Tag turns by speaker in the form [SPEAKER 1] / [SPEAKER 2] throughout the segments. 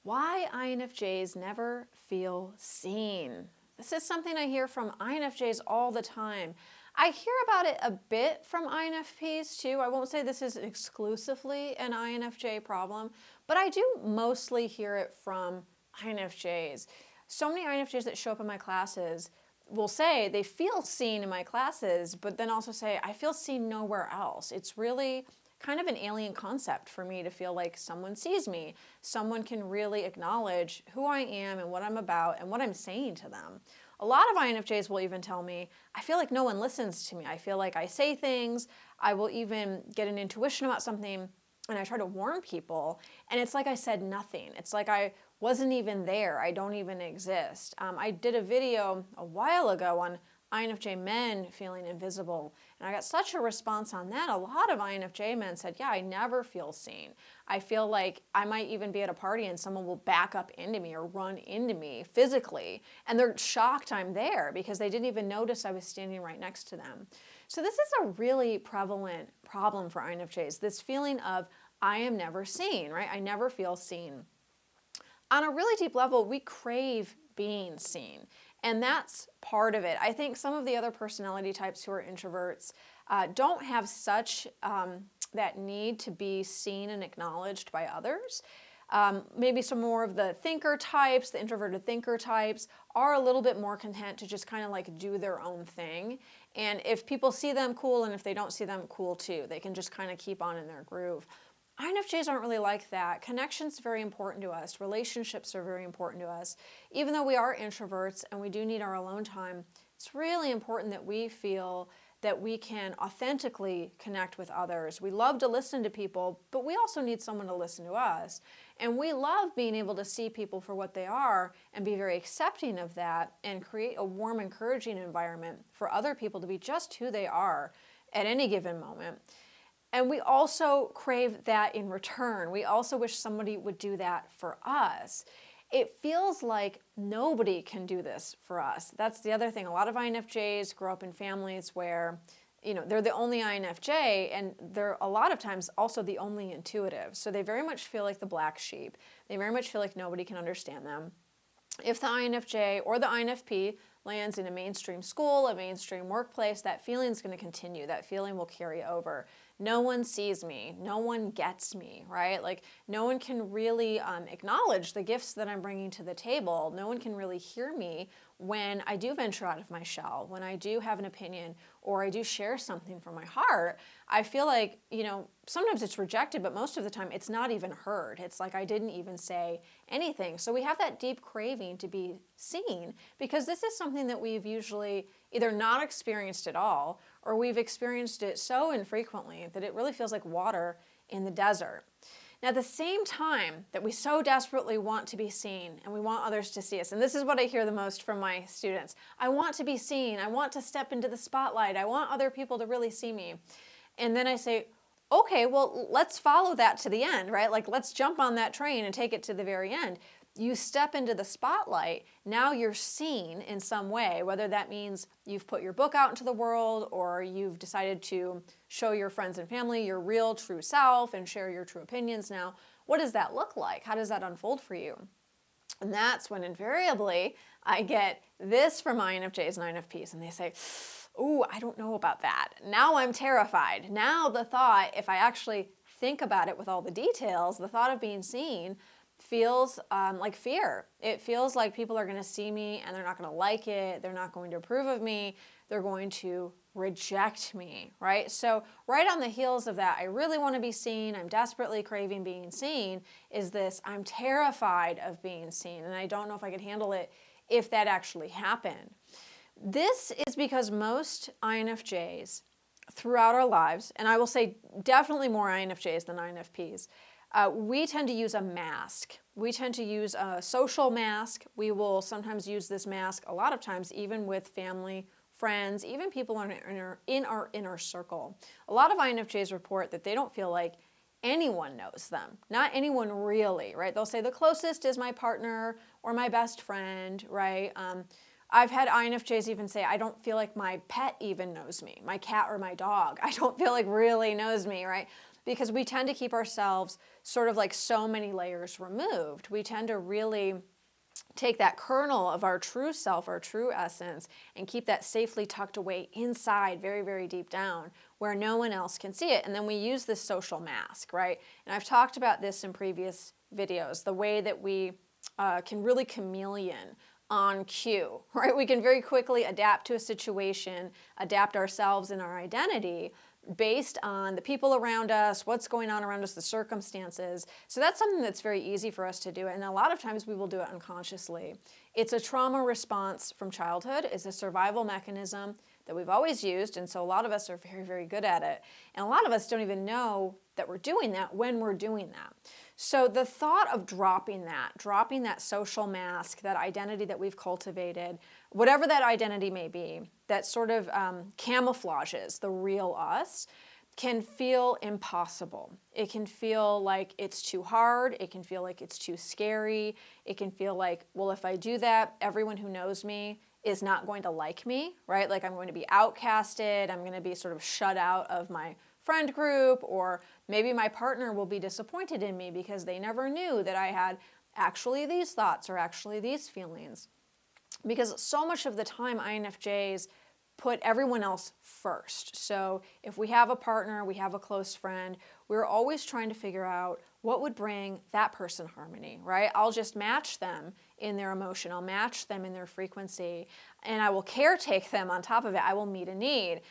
[SPEAKER 1] Why INFJs never feel seen. This is something I hear from INFJs all the time. I hear about it a bit from INFPs too. I won't say this is exclusively an INFJ problem, but I do mostly hear it from INFJs. So many INFJs that show up in my classes will say they feel seen in my classes, but then also say, I feel seen nowhere else. It's really kind of an alien concept for me to feel like someone sees me. Someone can really acknowledge who I am and what I'm about and what I'm saying to them. A lot of INFJs will even tell me, I feel like no one listens to me. I feel like I say things. I will even get an intuition about something and I try to warn people. And it's like I said nothing. It's like I wasn't even there. I don't even exist. I did a video a while ago on INFJ men feeling invisible. And I got such a response on that. A lot of INFJ men said, yeah, I never feel seen. I feel like I might even be at a party and someone will back up into me or run into me physically. And they're shocked I'm there because they didn't even notice I was standing right next to them. So this is a really prevalent problem for INFJs, this feeling of I am never seen, right? I never feel seen. On a really deep level, we crave being seen. And that's part of it. I think some of the other personality types who are introverts don't have such that need to be seen and acknowledged by others. Maybe some more of the thinker types, the introverted thinker types, are a little bit more content to just kind of like do their own thing. And if people see them, cool, and if they don't see them, cool too. They can just kind of keep on in their groove. INFJs aren't really like that. Connection's very important to us. Relationships are very important to us. Even though we are introverts and we do need our alone time, it's really important that we feel that we can authentically connect with others. We love to listen to people, but we also need someone to listen to us. And we love being able to see people for what they are and be very accepting of that and create a warm, encouraging environment for other people to be just who they are at any given moment. And we also crave that in return. We also wish somebody would do that for us. It feels like nobody can do this for us. That's the other thing. A lot of INFJs grow up in families where, they're the only INFJ and they're a lot of times also the only intuitive. So they very much feel like the black sheep. They very much feel like nobody can understand them. If the INFJ or the INFP lands in a mainstream school, a mainstream workplace, that feeling is going to continue. That feeling will carry over. No one sees me. No one gets me, right? Like no one can really acknowledge the gifts that I'm bringing to the table. No one can really hear me when I do venture out of my shell, when I do have an opinion or I do share something from my heart. I feel like, sometimes it's rejected, but most of the time it's not even heard. It's like I didn't even say anything. So we have that deep craving to be seen because this is something that we've usually either not experienced at all or we've experienced it so infrequently that it really feels like water in the desert. Now, at the same time that we so desperately want to be seen and we want others to see us, and this is what I hear the most from my students, I want to be seen, I want to step into the spotlight, I want other people to really see me. And then I say, okay, well, let's follow that to the end, right? Like, let's jump on that train and take it to the very end. You step into the spotlight, now you're seen in some way, whether that means you've put your book out into the world or you've decided to show your friends and family your real true self and share your true opinions now. What does that look like? How does that unfold for you? And that's when invariably I get this from INFJs and INFPs and they say, ooh, I don't know about that. Now I'm terrified. Now the thought, if I actually think about it with all the details, the thought of being seen feels like fear. It feels like people are going to see me and they're not going to like it. They're not going to approve of me. They're going to reject me, right? So right on the heels of that, I really want to be seen. I'm desperately craving being seen is this, I'm terrified of being seen and I don't know if I could handle it if that actually happened. This is because most INFJs throughout our lives, and I will say definitely more INFJs than INFPs, we tend to use a mask. We tend to use a social mask. We will sometimes use this mask a lot of times even with family, friends, even people in our inner circle. A lot of INFJs report that they don't feel like anyone knows them. Not anyone really, right? They'll say the closest is my partner or my best friend, right? I've had INFJs even say, I don't feel like my pet even knows me, my cat or my dog. I don't feel like really knows me, right? because we tend to keep ourselves sort of like so many layers removed. We tend to really take that kernel of our true self, our true essence, and keep that safely tucked away inside, very, very deep down, where no one else can see it. And then we use this social mask, right? And I've talked about this in previous videos, the way that we can really chameleon on cue, right? We can very quickly adapt to a situation, adapt ourselves and our identity based on the people around us, what's going on around us, the circumstances. So that's something that's very easy for us to do. And a lot of times we will do it unconsciously. It's a trauma response from childhood. It's a survival mechanism that we've always used. And so a lot of us are very, very good at it. And a lot of us don't even know that we're doing that when we're doing that. So the thought of dropping that social mask, that identity that we've cultivated, whatever that identity may be, that sort of camouflages the real us, can feel impossible. It can feel like it's too hard. It can feel like it's too scary. It can feel like, well, if I do that, everyone who knows me is not going to like me, right? Like I'm going to be outcasted. I'm going to be sort of shut out of my friend group, or maybe my partner will be disappointed in me because they never knew that I had actually these thoughts or actually these feelings. Because so much of the time INFJs put everyone else first. So if we have a partner, we have a close friend, we're always trying to figure out what would bring that person harmony, right? I'll just match them in their emotion. I'll match them in their frequency, and I will caretake them on top of it. I will meet a need.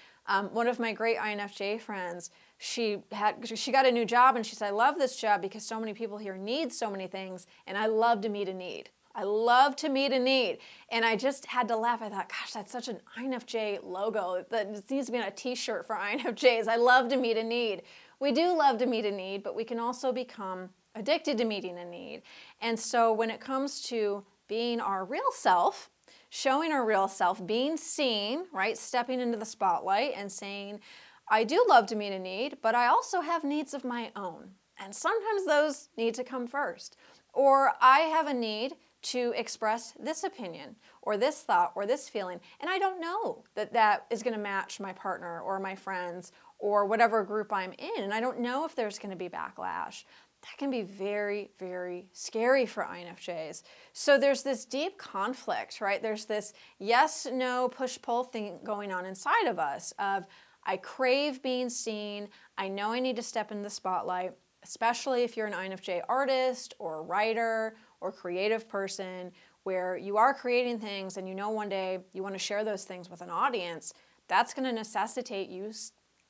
[SPEAKER 1] One of my great INFJ friends, she got a new job, and she said, I love this job because so many people here need so many things, and I love to meet a need. I love to meet a need. And I just had to laugh. I thought, gosh, that's such an INFJ logo. That needs to be on a t-shirt for INFJs. I love to meet a need. We do love to meet a need, but we can also become addicted to meeting a need. And so when it comes to being our real self, showing our real self, being seen, right? Stepping into the spotlight and saying, I do love to meet a need, but I also have needs of my own. And sometimes those need to come first. Or I have a need to express this opinion or this thought or this feeling, and I don't know that that is going to match my partner or my friends or whatever group I'm in, and I don't know if there's going to be backlash. That can be very, very scary for INFJs. So there's this deep conflict, right? There's this yes, no, push-pull thing going on inside of us of I crave being seen, I know I need to step in the spotlight, especially if you're an INFJ artist or a writer or creative person where you are creating things and you know one day you want to share those things with an audience. That's going to necessitate you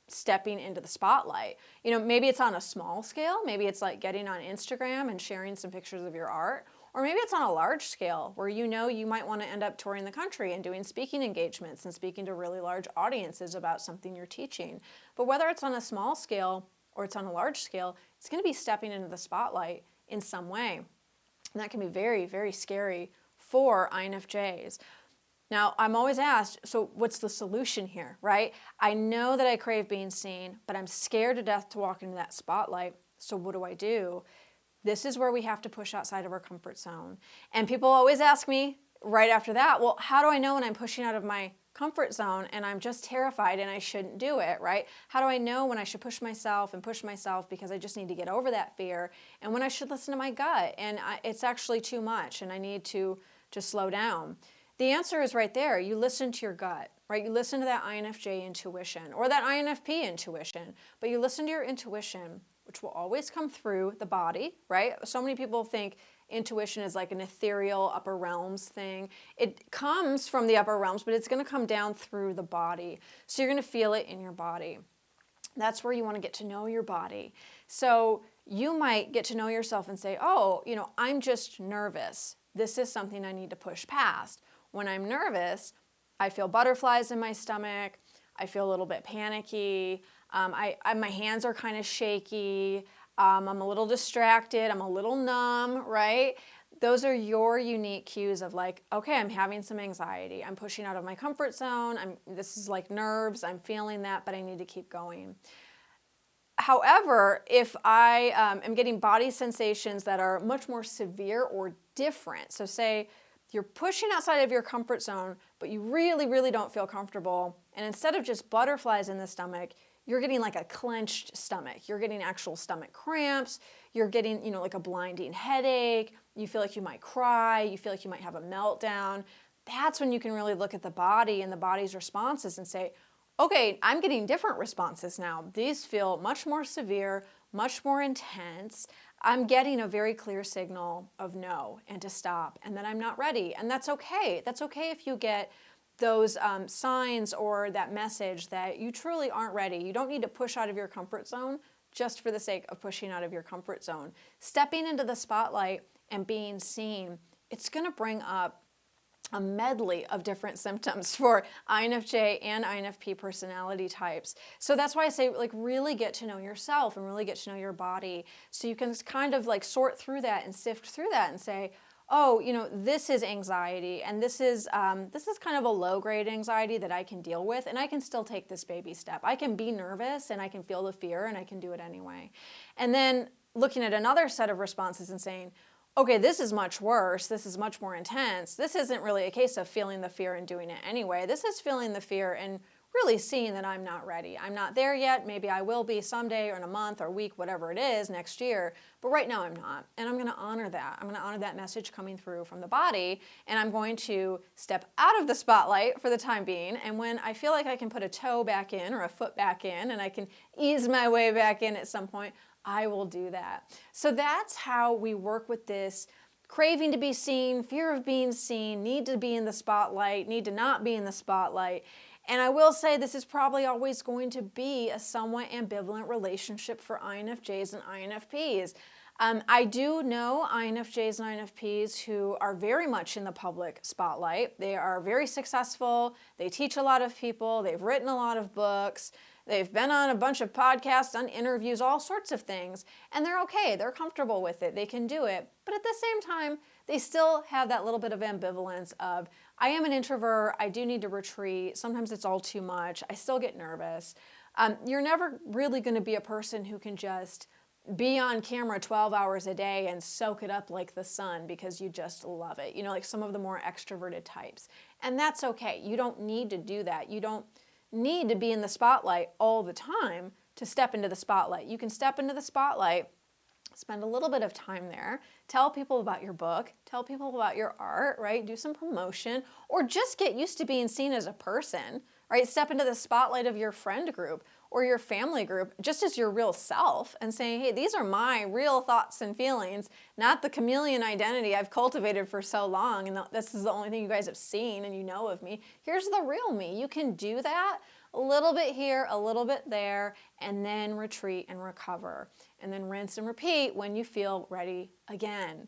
[SPEAKER 1] stepping into the spotlight. You know, maybe it's on a small scale. Maybe it's like getting on Instagram and sharing some pictures of your art. Or maybe it's on a large scale where you know you might want to end up touring the country and doing speaking engagements and speaking to really large audiences about something you're teaching. But whether it's on a small scale or it's on a large scale, it's going to be stepping into the spotlight in some way. And that can be very, very scary for INFJs. Now, I'm always asked, so what's the solution here, right? I know that I crave being seen, but I'm scared to death to walk into that spotlight. So what do? This is where we have to push outside of our comfort zone. And people always ask me right after that, well, how do I know when I'm pushing out of my comfort zone and I'm just terrified and I shouldn't do it, right? How do I know when I should push myself because I just need to get over that fear, and when I should listen to my gut and it's actually too much and I need to just slow down? The answer is right there. You listen to your gut, right? You listen to that INFJ intuition or that INFP intuition, but you listen to your intuition, which will always come through the body, right? So many people think intuition is like an ethereal upper realms thing. It comes from the upper realms, but it's going to come down through the body. So you're going to feel it in your body. That's where you want to get to know your body. So you might get to know yourself and say, oh, I'm just nervous. This is something I need to push past. When I'm nervous, I feel butterflies in my stomach. I feel a little bit panicky. My hands are kind of shaky. I'm a little distracted. I'm a little numb, right? Those are your unique cues of like, okay, I'm having some anxiety. I'm pushing out of my comfort zone. This is like nerves. I'm feeling that, but I need to keep going. However, if I am getting body sensations that are much more severe or different, so say you're pushing outside of your comfort zone, but you really, really don't feel comfortable, and instead of just butterflies in the stomach, you're getting like a clenched stomach. You're getting actual stomach cramps. You're getting, like a blinding headache. You feel like you might cry. You feel like you might have a meltdown. That's when you can really look at the body and the body's responses and say, okay, I'm getting different responses now. These feel much more severe, much more intense. I'm getting a very clear signal of no and to stop and that I'm not ready. And that's okay. That's okay if you get those signs or that message that you truly aren't ready. You don't need to push out of your comfort zone just for the sake of pushing out of your comfort zone. Stepping into the spotlight and being seen, it's going to bring up a medley of different symptoms for INFJ and INFP personality types. So that's why I say, like, really get to know yourself and really get to know your body so you can kind of like sort through that and sift through that and say, oh, this is anxiety, and this is kind of a low-grade anxiety that I can deal with, and I can still take this baby step. I can be nervous, and I can feel the fear, and I can do it anyway. And then looking at another set of responses and saying, okay, this is much worse. This is much more intense. This isn't really a case of feeling the fear and doing it anyway. This is feeling the fear and really seeing that I'm not ready. I'm not there yet. Maybe I will be someday or in a month or week, whatever it is, next year. But right now I'm not. And I'm going to honor that. I'm going to honor that message coming through from the body. And I'm going to step out of the spotlight for the time being. And when I feel like I can put a toe back in or a foot back in and I can ease my way back in at some point, I will do that. So that's how we work with this craving to be seen, fear of being seen, need to be in the spotlight, need to not be in the spotlight. And I will say this is probably always going to be a somewhat ambivalent relationship for INFJs and INFPs. I do know INFJs and INFPs who are very much in the public spotlight. They are very successful. They teach a lot of people. They've written a lot of books. They've been on a bunch of podcasts, done interviews, all sorts of things. And they're okay. They're comfortable with it. They can do it. But at the same time, they still have that little bit of ambivalence of, I am an introvert, I do need to retreat, sometimes it's all too much, I still get nervous. You're never really going to be a person who can just be on camera 12 hours a day and soak it up like the sun because you just love it. Like some of the more extroverted types. And that's okay. You don't need to do that. You don't need to be in the spotlight all the time to step into the spotlight. You can step into the spotlight, spend a little bit of time there, tell people about your book, tell people about your art, right? Do some promotion, or just get used to being seen as a person, right? Step into the spotlight of your friend group or your family group just as your real self and saying, hey, these are my real thoughts and feelings, not the chameleon identity I've cultivated for so long and this is the only thing you guys have seen and you know of me. Here's the real me. You can do that a little bit here, a little bit there, and then retreat and recover. And then rinse and repeat when you feel ready again.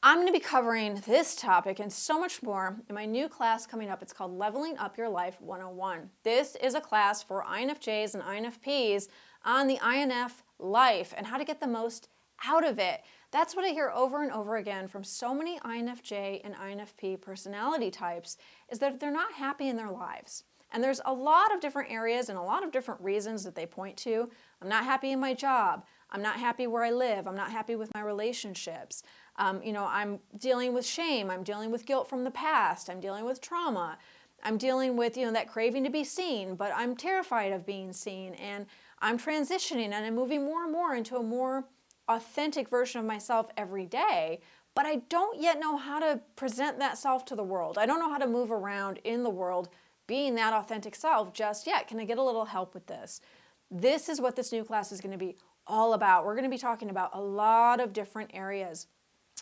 [SPEAKER 1] I'm going to be covering this topic and so much more in my new class coming up. It's called Leveling Up Your Life 101. This is a class for INFJs and INFPs on the INF life and how to get the most out of it. That's what I hear over and over again from so many INFJ and INFP personality types is that they're not happy in their lives. And there's a lot of different areas and a lot of different reasons that they point to. I'm not happy in my job. I'm not happy where I live. I'm not happy with my relationships. I'm dealing with shame. I'm dealing with guilt from the past. I'm dealing with trauma. I'm dealing with, that craving to be seen, but I'm terrified of being seen. And I'm transitioning and I'm moving more and more into a more authentic version of myself every day. But I don't yet know how to present that self to the world. I don't know how to move around in the world being that authentic self just yet. Can I get a little help with this? This is what this new class is going to be all about. We're going to be talking about a lot of different areas.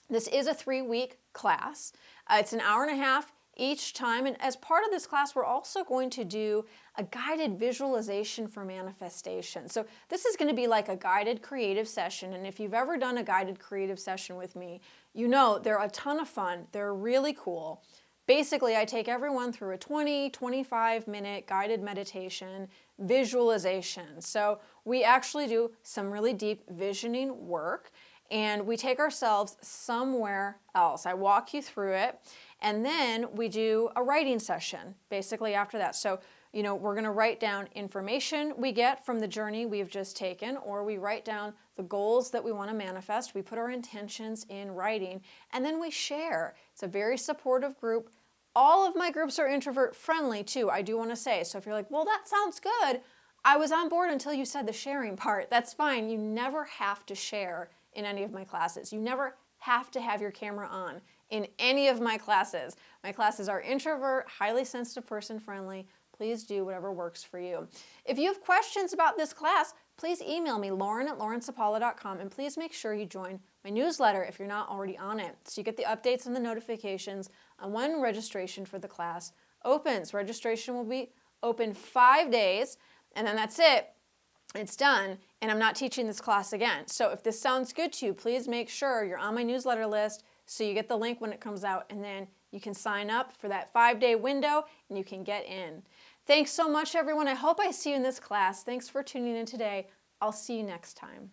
[SPEAKER 1] This is a 3-week class. It's an hour and a half each time. And as part of this class, we're also going to do a guided visualization for manifestation. So this is going to be like a guided creative session. And if you've ever done a guided creative session with me, they're a ton of fun. They're really cool. Basically, I take everyone through a 25 minute guided meditation visualization. So we actually do some really deep visioning work and we take ourselves somewhere else. I walk you through it and then we do a writing session basically after that. So, we're going to write down information we get from the journey we've just taken, or we write down the goals that we want to manifest. We put our intentions in writing and then we share. It's a very supportive group. All of my groups are introvert friendly too, I do want to say. So if you're like, well, that sounds good, I was on board until you said the sharing part. That's fine. You never have to share in any of my classes. You never have to have your camera on in any of my classes. My classes are introvert, highly sensitive, person friendly. Please do whatever works for you. If you have questions about this class, please email me, lauren@laurensapala.com, and please make sure you join my newsletter if you're not already on it, so you get the updates and the notifications on when registration for the class opens. Registration will be open 5 days, and then that's it. It's done, and I'm not teaching this class again. So if this sounds good to you, please make sure you're on my newsletter list so you get the link when it comes out, and then you can sign up for that 5-day window and you can get in. Thanks so much, everyone. I hope I see you in this class. Thanks for tuning in today. I'll see you next time.